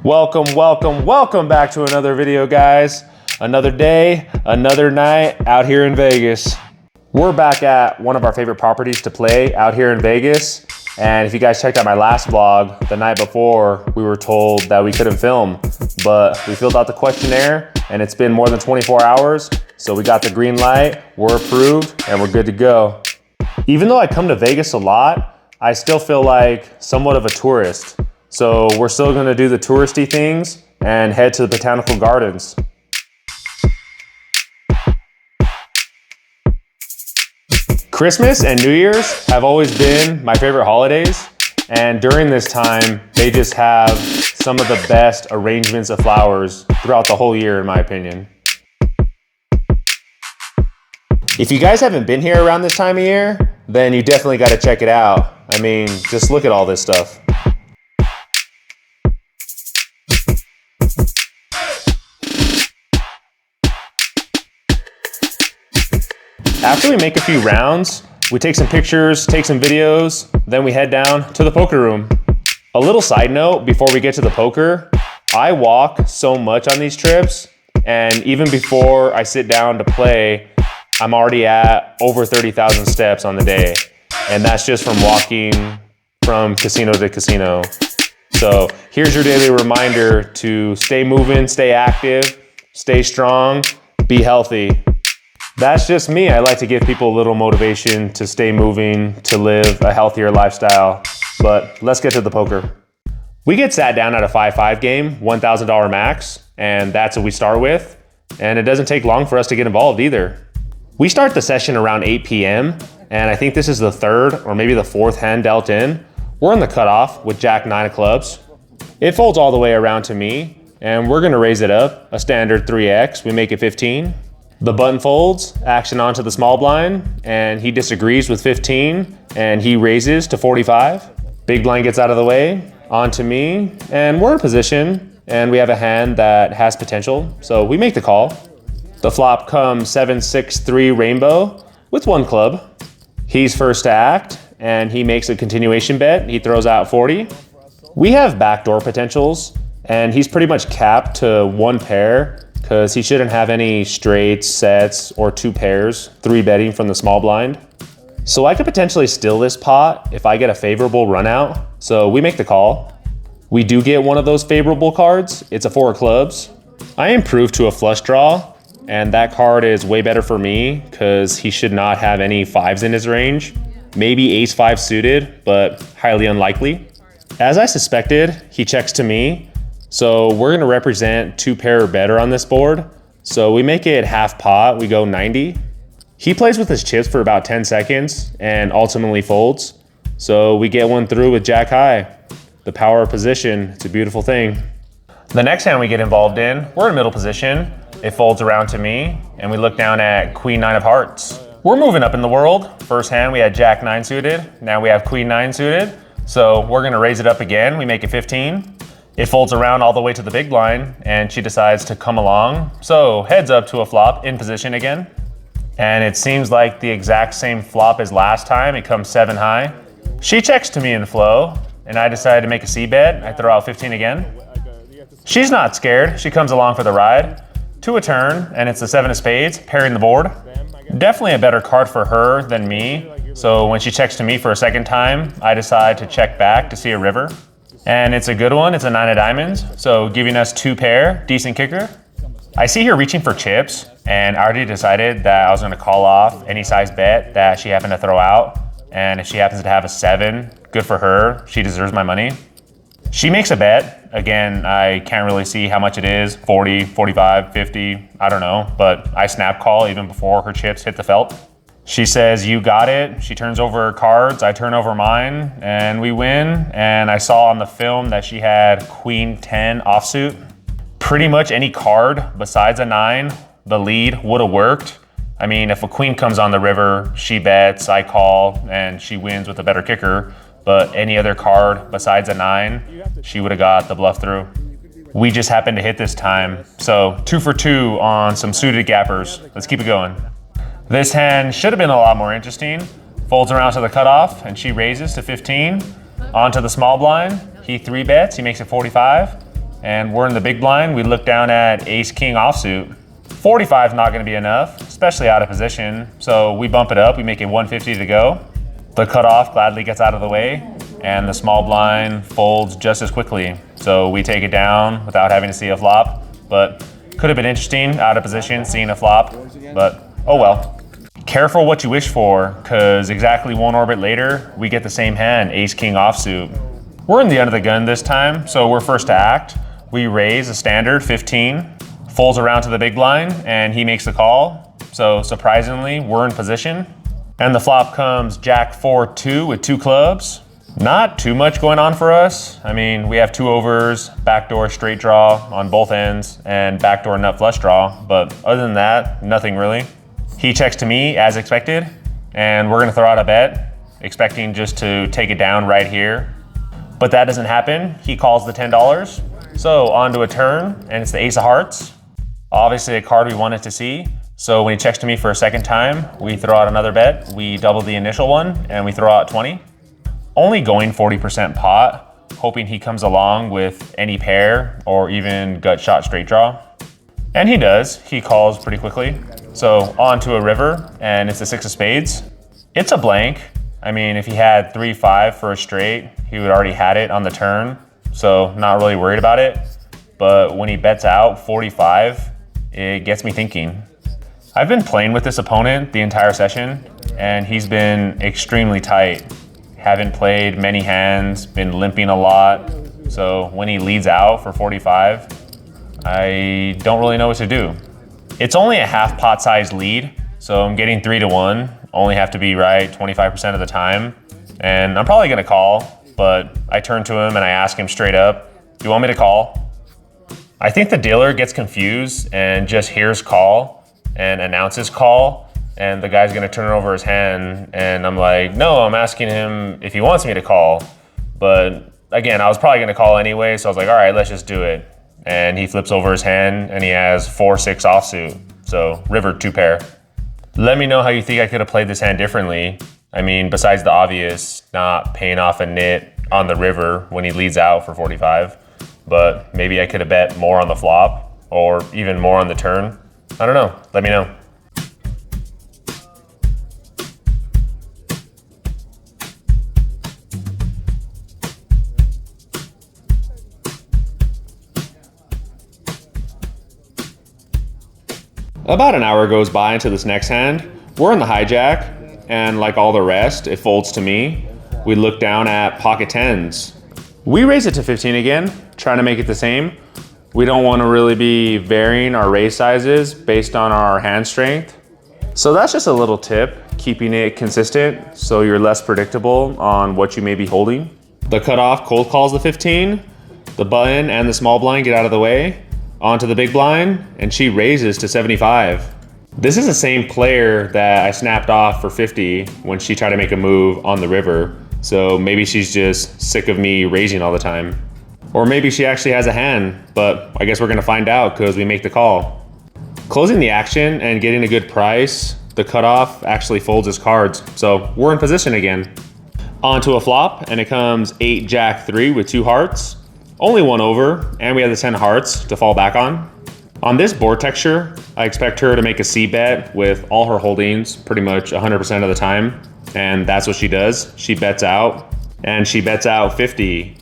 Welcome back to another video, guys. Another day, another night out here in Vegas. We're back at one of our favorite properties to play out here in Vegas. And if you guys checked out my last vlog, the night before, we were told that we couldn't film, but we filled out the questionnaire and it's been more than 24 hours. So we got the green light, we're approved, and we're good to go. Even though I come to Vegas a lot, I still feel like somewhat of a tourist. So we're still gonna do the touristy things and head to the botanical gardens. Christmas and New Year's have always been my favorite holidays. And during this time, they just have some of the best arrangements of flowers throughout the whole year, in my opinion. If you guys haven't been here around this time of year, then you definitely gotta check it out. I mean, just look at all this stuff. After we make a few rounds, we take some pictures, take some videos, then we head down to the poker room. A little side note before we get to the poker, I walk so much on these trips, and even before I sit down to play, I'm already at over 30,000 steps on the day. And that's just from walking from casino to casino. So here's your daily reminder to stay moving, stay active, stay strong, be healthy. That's just me. I like to give people a little motivation to stay moving, to live a healthier lifestyle. But let's get to the poker. We get sat down at a 5-5 game, $1,000 max, and that's what we start with. And it doesn't take long for us to get involved either. We start the session around 8 p.m., and I think this is the third or maybe the fourth hand dealt in. We're on the cutoff with Jack 9 of clubs. It folds all the way around to me, and we're gonna raise it up, a standard 3X. We make it 15. The button folds, action onto the small blind, and he disagrees with 15, and he raises to 45. Big blind gets out of the way, onto me, and we're in position, and we have a hand that has potential, so we make the call. The flop comes 7-6-3 rainbow with one club. He's first to act, and he makes a continuation bet. He throws out 40. We have backdoor potentials, and he's pretty much capped to one pair, because he shouldn't have any straights, sets, or two pairs, 3-betting from the small blind. So I could potentially steal this pot if I get a favorable run out, so we make the call. We do get one of those favorable cards. It's a 4 of clubs. I improved to a flush draw, and that card is way better for me because he should not have any 5s in his range. Maybe ace-5 suited, but highly unlikely. As I suspected, he checks to me. So we're gonna represent 2 pair or better on this board. So we make it half pot, we go 90. He plays with his chips for about 10 seconds and ultimately folds. So we get one through with Jack high. The power of position, it's a beautiful thing. The next hand we get involved in, we're in middle position. It folds around to me and we look down at Queen 9 of hearts. We're moving up in the world. First hand we had Jack 9 suited, now we have Queen 9 suited. So we're gonna raise it up again, we make it 15. It folds around all the way to the big blind and she decides to come along. So heads up to a flop in position again. And it seems like the exact same flop as last time. It comes 7 high. She checks to me in flow and I decide to make a C bet. I throw out 15 again. She's not scared. She comes along for the ride to a turn and it's the 7 of spades, pairing the board. Definitely a better card for her than me. So when she checks to me for a second time, I decide to check back to see a river. And it's a good one, it's a 9 of diamonds, so giving us 2 pair, decent kicker. I see her reaching for chips, and I already decided that I was gonna call off any size bet that she happened to throw out. And if she happens to have a 7, good for her, she deserves my money. She makes a bet. Again, I can't really see how much it is, 40, 45, 50, I don't know, but I snap call even before her chips hit the felt. She says, you got it. She turns over her cards, I turn over mine, and we win. And I saw on the film that she had Queen 10 offsuit. Pretty much any card besides a 9, the lead would have worked. I mean, if a queen comes on the river, she bets, I call, and she wins with a better kicker. But any other card besides a 9, she would have got the bluff through. We just happened to hit this time. So 2 for 2 on some suited gappers. Let's keep it going. This hand should have been a lot more interesting. Folds around to the cutoff and she raises to 15. Onto the small blind, he 3-bets, he makes it 45. and we're in the big blind. We look down at ace king offsuit. 45 is not going to be enough, especially out of position. So we bump it up, we make it 150 to go. The cutoff gladly gets out of the way, and the small blind folds just as quickly. So we take it down without having to see a flop, but could have been interesting out of position seeing a flop, but oh well. Careful what you wish for, because exactly 1 orbit later, we get the same hand, ace king offsuit. We're in the under the gun this time, so we're first to act. We raise a standard 15, folds around to the big blind, and he makes the call. So surprisingly, we're in position. And the flop comes jack 4-2 with 2 clubs. Not too much going on for us. I mean, we have 2 overs, backdoor straight draw on both ends, and backdoor nut flush draw. But other than that, nothing really. He checks to me as expected, and we're gonna throw out a bet, expecting just to take it down right here. But that doesn't happen. He calls the $10. So on to a turn, and it's the ace of hearts. Obviously a card we wanted to see. So when he checks to me for a second time, we throw out another bet. We double the initial one, and we throw out 20. Only going 40% pot, hoping he comes along with any pair or even gut shot straight draw. And he does, he calls pretty quickly. So on to a river, and it's the 6 of spades. It's a blank. I mean, if he had 3-5 for a straight, he would already had it on the turn. So not really worried about it. But when he bets out 45, it gets me thinking. I've been playing with this opponent the entire session, and he's been extremely tight. Haven't played many hands, been limping a lot. So when he leads out for 45, I don't really know what to do. It's only a half pot size lead, so I'm getting 3-1. Only have to be right 25% of the time. And I'm probably gonna call, but I turn to him and I ask him straight up, do you want me to call? I think the dealer gets confused and just hears call and announces call, and the guy's gonna turn over his hand, and I'm like, no, I'm asking him if he wants me to call. But again, I was probably gonna call anyway, so I was like, all right, let's just do it. And he flips over his hand and he has 4-6 offsuit. So river 2 pair. Let me know how you think I could have played this hand differently. I mean, besides the obvious, not paying off a nit on the river when he leads out for 45, but maybe I could have bet more on the flop or even more on the turn. I don't know, let me know. About an hour goes by into this next hand. We're in the hijack, and like all the rest, it folds to me. We look down at pocket 10s. We raise it to 15 again, trying to make it the same. We don't want to really be varying our raise sizes based on our hand strength. So that's just a little tip, keeping it consistent so you're less predictable on what you may be holding. The cutoff cold calls the 15. The button and the small blind get out of the way. Onto the big blind, and she raises to 75. This is the same player that I snapped off for 50 when she tried to make a move on the river. So maybe she's just sick of me raising all the time. Or maybe she actually has a hand, but I guess we're gonna find out because we make the call. Closing the action and getting a good price, the cutoff actually folds his cards. So we're in position again. Onto a flop, and it comes 8 jack 3 with 2 hearts. Only 1 over, and we have the 10 hearts to fall back on. On this board texture, I expect her to make a C bet with all her holdings pretty much 100% of the time, and that's what she does. She bets out, and she bets out 50.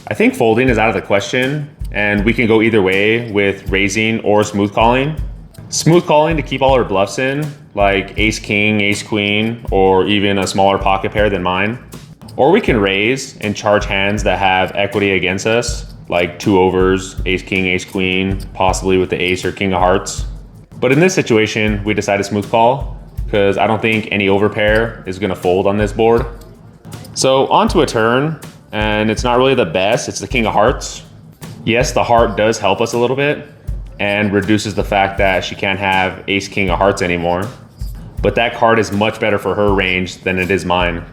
I think folding is out of the question, and we can go either way with raising or smooth calling. Smooth calling to keep all her bluffs in, like ace king, ace queen, or even a smaller pocket pair than mine. Or we can raise and charge hands that have equity against us, like 2 overs, ace king, ace queen, possibly with the ace or king of hearts. But in this situation, we decide to smooth call because I don't think any overpair is gonna fold on this board. So onto a turn, and it's not really the best, it's the king of hearts. Yes, the heart does help us a little bit and reduces the fact that she can't have ace king of hearts anymore. But that card is much better for her range than it is mine.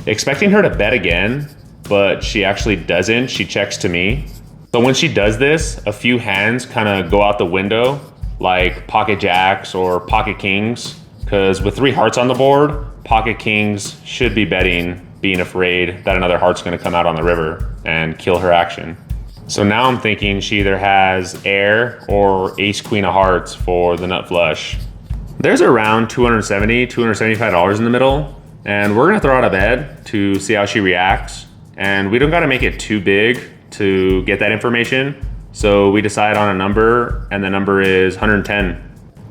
Expecting her to bet again, but she actually doesn't. She checks to me. So when she does this, a few hands kind of go out the window, like pocket jacks or pocket kings, because with 3 hearts on the board, pocket kings should be betting, being afraid that another heart's going to come out on the river and kill her action. So now I'm thinking she either has air or ace queen of hearts for the nut flush. There's around $270, $275 in the middle, and we're gonna throw out a bet to see how she reacts. And we don't gotta make it too big to get that information. So we decide on a number, and the number is 110.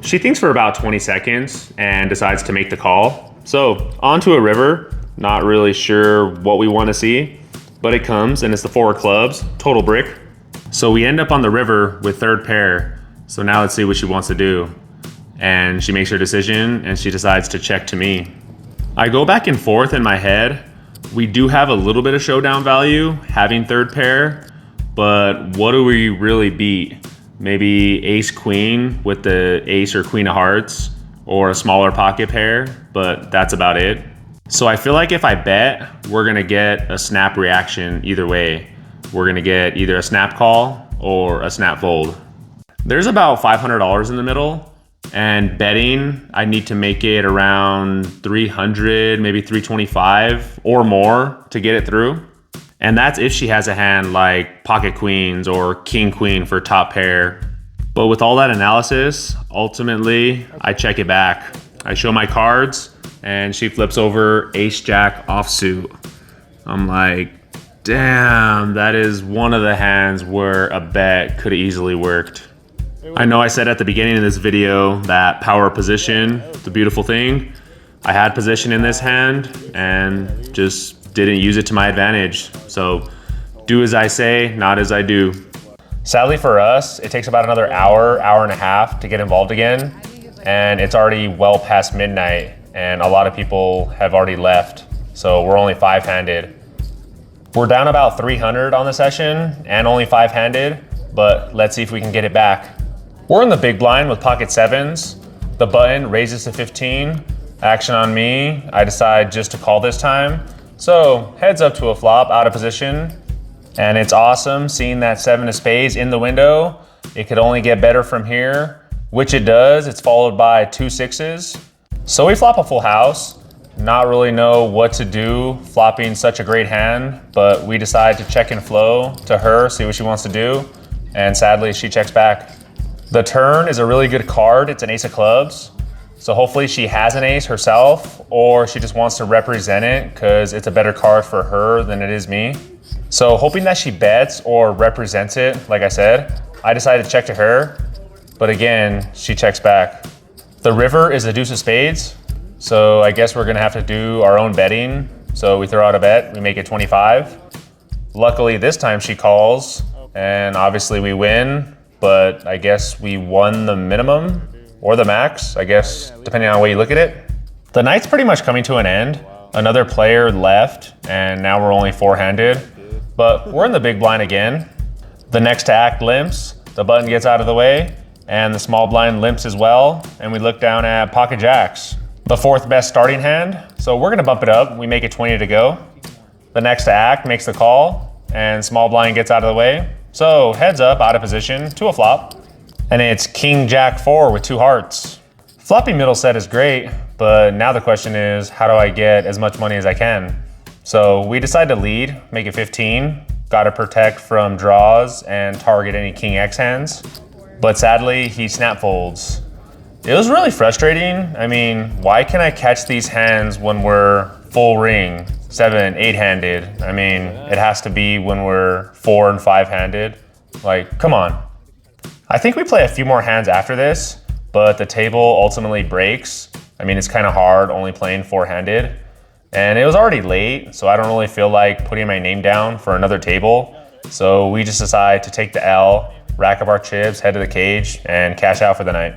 She thinks for about 20 seconds and decides to make the call. So onto a river, not really sure what we wanna see, but it comes and it's the 4 of clubs, total brick. So we end up on the river with third pair. So now let's see what she wants to do. And she makes her decision and she decides to check to me. I go back and forth in my head. We do have a little bit of showdown value having third pair, but what do we really beat? Maybe ace queen with the ace or queen of hearts, or a smaller pocket pair, but that's about it. So I feel like if I bet, we're gonna get a snap reaction either way. We're gonna get either a snap call or a snap fold. There's about $500 in the middle, and betting, I need to make it around 300, maybe 325 or more to get it through. And that's if she has a hand like pocket queens or king queen for top pair. But with all that analysis, ultimately, I check it back. I show my cards, and she flips over ace jack offsuit. I'm like, damn, that is one of the hands where a bet could have easily worked. I know I said at the beginning of this video that power position, the beautiful thing. I had position in this hand and just didn't use it to my advantage. So do as I say, not as I do. Sadly for us, it takes about another hour, hour and a half to get involved again. And it's already well past midnight, and a lot of people have already left. So we're only 5-handed. We're down about 300 on the session and only 5-handed, but let's see if we can get it back. We're in the big blind with pocket sevens. The button raises to 15. Action on me. I decide just to call this time. So heads up to a flop, out of position. And it's awesome seeing that 7 of spades in the window. It could only get better from here, which it does. It's followed by 2 6s. So we flop a full house. Not really know what to do flopping such a great hand, but we decide to check and flow to her, see what she wants to do. And sadly, she checks back. The turn is a really good card. It's an ace of clubs. So hopefully she has an ace herself, or she just wants to represent it because it's a better card for her than it is me. So hoping that she bets or represents it, like I said, I decided to check to her, but again, she checks back. The river is a deuce of spades, so I guess we're gonna have to do our own betting. So we throw out a bet, we make it 25. Luckily this time she calls, and obviously we win, but I guess we won the minimum or the max, I guess, depending on the way you look at it. The night's pretty much coming to an end. Another player left, and now we're only 4-handed, but we're in the big blind again. The next to act limps, the button gets out of the way, and the small blind limps as well, and we look down at pocket jacks, the 4th best starting hand. So we're gonna bump it up, we make it 20 to go. The next to act makes the call, and small blind gets out of the way. So heads up, out of position, to a flop. And it's king jack 4 with 2 hearts. Flopping middle set is great, but now the question is, how do I get as much money as I can? So we decide to lead, make it 15. Gotta protect from draws and target any king X hands. But sadly, he snap folds. It was really frustrating. I mean, why can't I catch these hands when we're full ring, 7, 8-handed? I mean, it has to be when we're 4 and 5-handed. Like, come on. I think we play a few more hands after this, but the table ultimately breaks. I mean, it's kind of hard only playing 4-handed. And it was already late, so I don't really feel like putting my name down for another table. So we just decide to take the L, rack up our chips, head to the cage, and cash out for the night.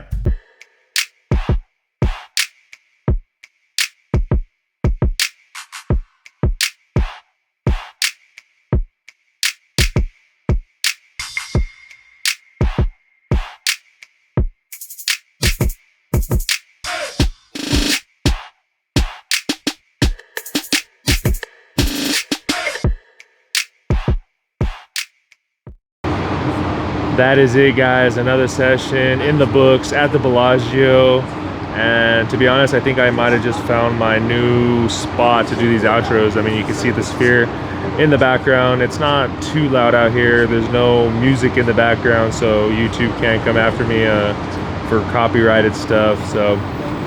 That is it, guys. Another session in the books at the Bellagio. And to be honest, I think I might have just found my new spot to do these outros. I mean, you can see the sphere in the background. It's not too loud out here. There's no music in the background, so YouTube can't come after me for copyrighted stuff. So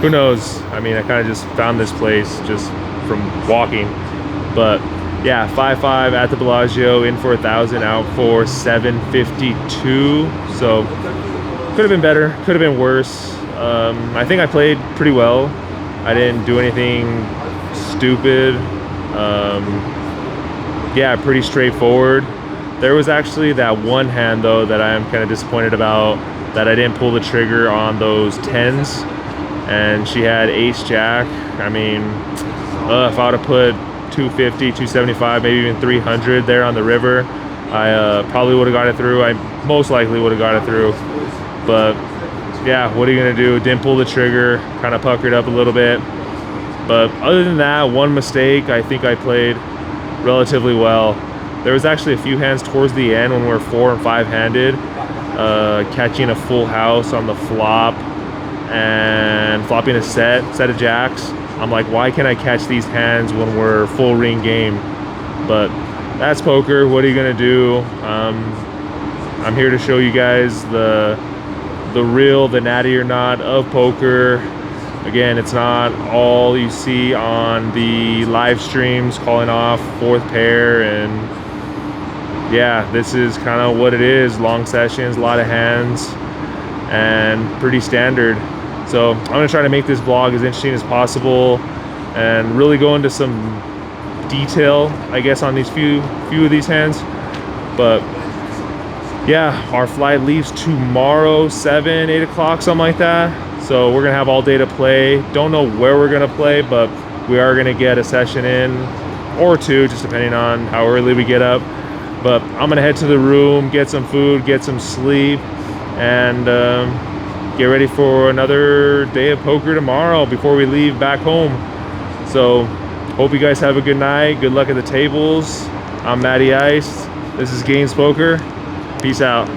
who knows? I mean, I kind of just found this place just from walking. But yeah, 5-5 at the Bellagio, in for 1,000, out for 752. So could have been better, could have been worse. I think I played pretty well. I didn't do anything stupid. Yeah, pretty straightforward. There was actually that one hand though that I am kind of disappointed about, that I didn't pull the trigger on those 10s, and she had ace jack. I mean, if I would have put 250, 275, maybe even 300 there on the river, I probably would have got it through. I most likely would have got it through. But yeah, what are you gonna do? Didn't pull the trigger, kind of puckered up a little bit. But other than that, one mistake, I think I played relatively well. There was actually a few hands towards the end when we were 4 and 5 handed, catching a full house on the flop and flopping a set of jacks. I'm like, why can't I catch these hands when we're full ring game? But that's poker. What are you gonna do? I'm here to show you guys the real, the natty or not of poker. Again, it's not all you see on the live streams calling off 4th pair, and yeah, this is kind of what it is. Long sessions, a lot of hands, and pretty standard. So I'm gonna try to make this vlog as interesting as possible and really go into some detail, I guess, on these few of these hands. But yeah, our flight leaves tomorrow, 7, 8 o'clock, something like that. So we're gonna have all day to play. Don't know where we're gonna play, but we are gonna get a session in or 2, just depending on how early we get up. But I'm gonna head to the room, get some food, get some sleep, and get ready for another day of poker tomorrow before we leave back home. So hope you guys have a good night. Good luck at the tables. I'm Matty Ice. This is Gaines Poker. Peace out.